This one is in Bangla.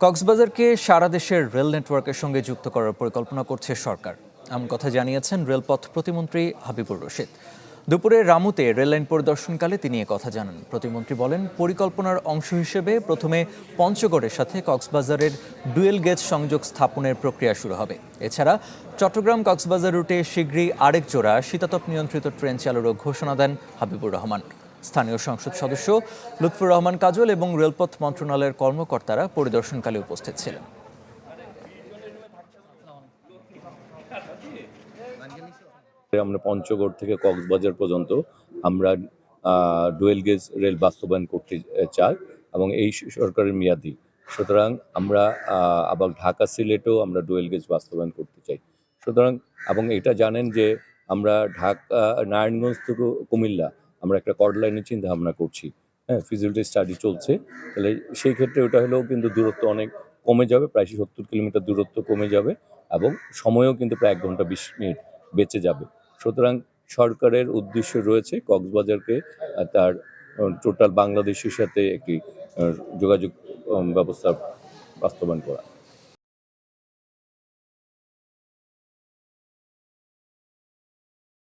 কক্সবাজারকে সারা দেশের রেল নেটওয়ার্কের সঙ্গে যুক্ত করার পরিকল্পনা করছে সরকার, এমন কথা জানিয়েছেন রেলপথ প্রতিমন্ত্রী হাবিবুর রশিদ। দুপুরে রামুতে রেললাইন পরিদর্শনকালে তিনি কথা জানান। প্রতিমন্ত্রী বলেন, পরিকল্পনার অংশ হিসেবে প্রথমে পঞ্চগড়ের সাথে কক্সবাজারের ডুয়েল গেজ সংযোগ স্থাপনের প্রক্রিয়া শুরু হবে। এছাড়া চট্টগ্রাম কক্সবাজার রুটে শীঘ্রই আরেক জোড়া শীতাতপ নিয়ন্ত্রিত ট্রেন চালুরও ঘোষণা দেন হাবিবুর রহমান। স্থানীয় সংসদ সদস্য লুৎফুর রহমান কাজল এবং রেলপথ মন্ত্রণালয়ের কর্মকর্তারা পরিদর্শনকালে উপস্থিত ছিলেন। আমরা পঞ্চগড় থেকে কক্সবাজার পর্যন্ত আমরা ডুয়েল গেজ রেল বাস্তবায়ন করতে চাই এবং এই সরকারের মেয়াদি। সুতরাং আমরা আবার ঢাকা সিলেটেও আমরা ডুয়েল গেজ বাস্তবায়ন করতে চাই। সুতরাং এবং এটা জানেন যে আমরা ঢাকা নারায়ণগঞ্জ থেকে কুমিল্লা আমরা একটা কর্ড লাইনের চিন্তা ভাবনা করছি। হ্যাঁ, ফিজিবিলিটি স্টাডি চলছে। তাহলে সেই ক্ষেত্রে ওটা হলেও কিন্তু দূরত্ব অনেক কমে যাবে, প্রায় 70 কিলোমিটার দূরত্ব কমে যাবে এবং সময়ও কিন্তু প্রায় 1 ঘন্টা 20 মিনিট বেঁচে যাবে। সুতরাং সরকারের উদ্দেশ্য রয়েছে কক্সবাজারকে তার টোটাল বাংলাদেশের সাথে একটি যোগাযোগ ব্যবস্থা বাস্তবায়ন করা।